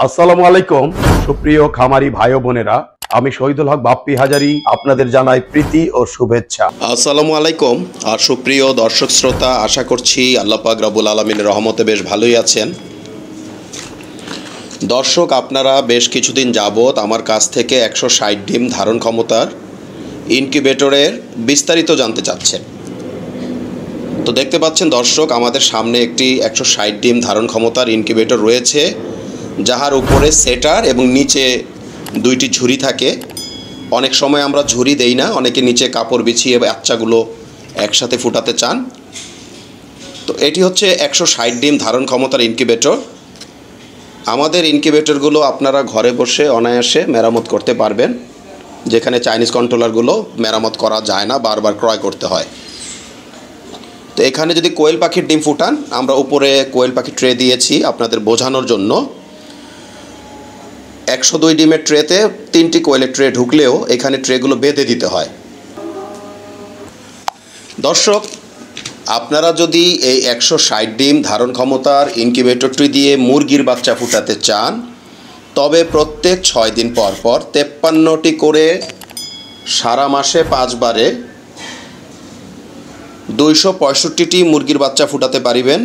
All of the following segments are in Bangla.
আসসালামু আলাইকুম সুপ্রিয় খামারি ভাই ও বোনেরা, আমি শহীদুল হক বাপ্পি হাজারি আপনাদের জানাই প্রীতি ও শুভেচ্ছা। আসসালামু আলাইকুম। আর সুপ্রিয় দর্শক শ্রোতা, আশা করছি আল্লাহ পাক রব্বুল আলামিনের রহমতে বেশ ভালোই আছেন। দর্শক, আপনারা বেশ কিছুদিন যাবত আমার কাছ থেকে 160 ডিম ধারণ ক্ষমতার ইনকিউবেটরের বিস্তারিত জানতে চাচ্ছেন। তো দেখতে পাচ্ছেন দর্শক, আমাদের সামনে একটি 160 ডিম ধারণ ক্ষমতার ইনকিউবেটর রয়েছে, যাহার উপরে সেটার এবং নিচে দুইটি ঝুড়ি থাকে। অনেক সময় আমরা ঝুড়ি দেই না, অনেকে নিচে কাপড় বিছিয়ে বাচ্চাগুলো একসাথে ফুটাতে চান। তো এটি হচ্ছে 160 ডিম ধারণ ক্ষমতার ইনকিউবেটর। আমাদের ইনকিউবেটরগুলো আপনারা ঘরে বসে অনায়াসে মেরামত করতে পারবেন, যেখানে চাইনিজ কন্ট্রোলারগুলো মেরামত করা যায় না, বারবার ক্রয় করতে হয়। তো এখানে যদি কোয়েল পাখির ডিম ফুটান, আমরা উপরে কোয়েল পাখির ট্রে দিয়েছি আপনাদের বোঝানোর জন্য। 102 ডিমের ট্রেতে 3টি কোয়েলের ট্রে ঢুকলেও এখানে ট্রেগুলো বেঁধে দিতে হয়। দর্শক, আপনারা যদি এই 160 ডিম ধারণ ক্ষমতার ইনকিউবেটরটি দিয়ে মুরগির বাচ্চা ফুটাতে চান, তবে প্রত্যেক 6 দিন পর পর 53টি করে সারা মাসে 5 বারে 265টি মুরগির বাচ্চা ফুটাতে পারিবেন।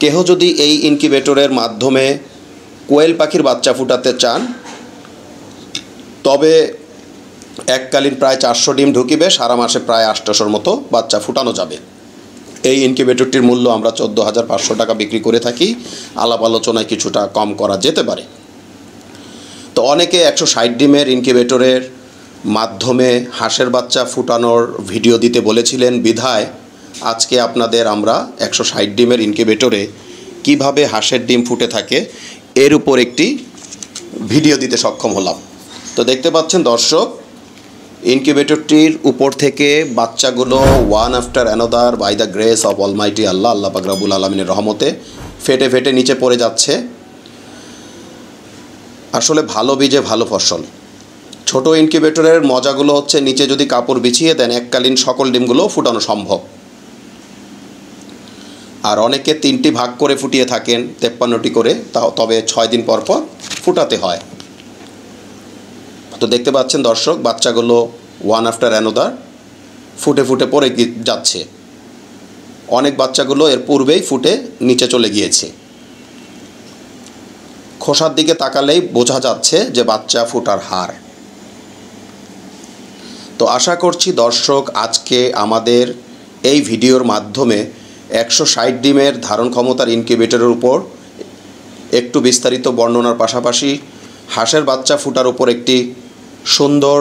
কেহ যদি এই ইনকিউবেটরের মাধ্যমে কোয়েল পাখির বাচ্চা ফুটাতে চান, তবে এককালীন প্রায় 400 ডিম ঢুকিবে, সারা মাসে প্রায় 800-র মতো বাচ্চা ফুটানো যাবে। এই ইনকিউবেটরটির মূল্য আমরা 14,500 টাকা বিক্রি করে থাকি। আলাপ আলোচনায় কিছুটা কম করা যেতে পারে। তো অনেকে 160 ডিমের ইনকিউবেটরের মাধ্যমে হাঁসের বাচ্চা ফুটানোর ভিডিও দিতে বলেছিলেন, বিধায় আজকে আপনাদের আমরা 160 ডিমের ইনকিউবেটরে কিভাবে হাঁসের ডিম ফুটে থাকে এর উপর একটি ভিডিও দিতে সক্ষম হলাম। তো দেখতে পাচ্ছেন দর্শক, ইনকিউবেটরটির উপর থেকে বাচ্চাগুলো one after another by the grace of almighty আল্লাহ পাক রব্বুল আলামিনের রহমতে ফেটে ফেটে নিচে পড়ে যাচ্ছে। আসলে ভালো বীজে ভালো ফসল। ছোট ইনকিউবেটরের মজাগুলো হচ্ছে, নিচে যদি কাপড় বিছিয়ে দেন এককালীন সকল ডিমগুলো ফুটানো সম্ভব। আর অনেকে 3টি ভাগ করে ফুটিয়ে থাকেন, 53টি করে, তবে 6 দিন পর পর ফুটাতে হয়। তো দেখতে পাচ্ছেন দর্শক, বাচ্চাগুলো ওয়ান আফটার অ্যানাদার ফুটে ফুটে পড়ে যাচ্ছে। অনেক বাচ্চাগুলো এর পূর্বেই ফুটে নিচে চলে গিয়েছে। খোসার দিকে তাকালেই বোঝা যাচ্ছে যে বাচ্চা ফুটার হার। তো আশা করছি দর্শক, আজকে আমাদের এই ভিডিওর মাধ্যমে 160 ডিমের ধারণ ক্ষমতার ইনকিউবেটরের উপর একটু বিস্তারিত বর্ণনার পাশাপাশি হাঁসের বাচ্চা ফুটার উপর একটি সুন্দর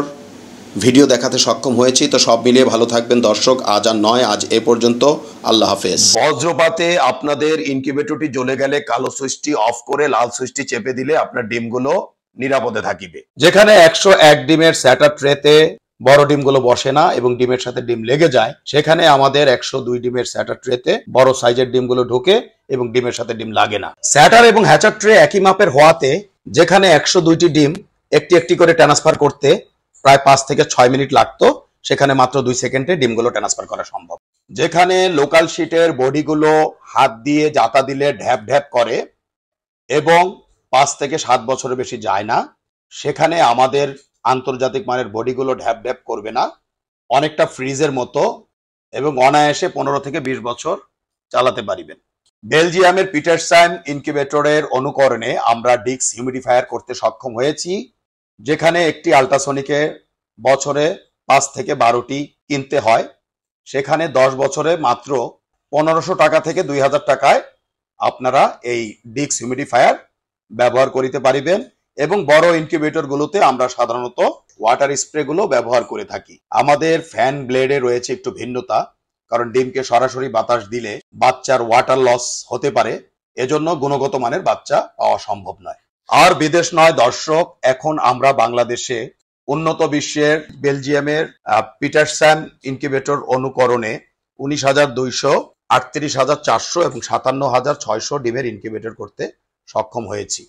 ভিডিও দেখাতে সক্ষম হয়েছি। তো সব মিলিয়ে ভালো থাকবেন দর্শক। আজ আর নয়, আজ এ পর্যন্ত। আল্লাহ হাফেজ। বজ্রপাতে আপনাদের ইনকিউবেটরটি জ্বলে গেলে কালো সুইচটি অফ করে লাল সুইচটি চেপে দিলে আপনার ডিমগুলো নিরাপদে থাকিবে। যেখানে 101 ডিমের স্যাটার ট্রেতে বড় ডিমগুলো বসে না এবং ডিমের সাথে ডিম লেগে যায়, সেখানে আমাদের 102 ডিমের স্যাটার ট্রেতে বড় সাইজের ডিমগুলো ঢোকে এবং ডিমের সাথে ডিম লাগে না। স্যাটার এবং হ্যাচার ট্রে একই মাপের হওয়াতে যেখানে 102টি ডিম একটি একটি করে ট্রান্সফার করতে প্রায় 5 থেকে 6 মিনিট লাগতো, সেখানে মাত্র 2 সেকেন্ডে ডিমগুলো ট্রান্সফার করা সম্ভব। যেখানে লোকাল শিটের বডিগুলো হাত দিয়ে জাতা দিলে ঢ্যাপ ঢ্যাপ করে এবং 5 থেকে 7 বছরের বেশি যায় না, সেখানে আমাদের আন্তর্জাতিক মানের বডিগুলো ঢ্যাপ ঢ্যাপ করবে না, অনেকটা ফ্রিজের মতো, এবং অনায়াসে 15 থেকে 20 বছর চালাতে পারিবেন। বেলজিয়ামের পিটারসান ইনকিউবেটরের অনুকরণে আমরা ডিক্স হিউমিডিফায়ার করতে সক্ষম হয়েছি, যেখানে একটি আল্ট্রাসনিকে বছরে 5 থেকে 12টি কিনতে হয়, সেখানে 10 বছরে মাত্র 1500 টাকা থেকে 2000 টাকায় আপনারা এই ডিক্স হিউমিডিফায়ার ব্যবহার করিতে পারিবেন। এবং বড় ইনকিউবেটর গুলোতে আমরা সাধারণত ওয়াটার স্প্রে গুলো ব্যবহার করে থাকি। আমাদের ফ্যান ব্লেডে রয়েছে একটু ভিন্নতা, কারণ ডিমকে সরাসরি বাতাস দিলে বাচ্চার ওয়াটার লস হতে পারে, এজন্য গুণগত মানের বাচ্চা পাওয়া সম্ভব নয়। আর বিদেশ নয় দর্শক, এখন আমরা বাংলাদেশে উন্নত বিশ্বের বেলজিয়ামের পিটারসান ইনকিউবেটর অনুকরণে 19,200, 38,400 এবং 57,600 ডিমের ইনকিউবেটর করতে সক্ষম হয়েছি।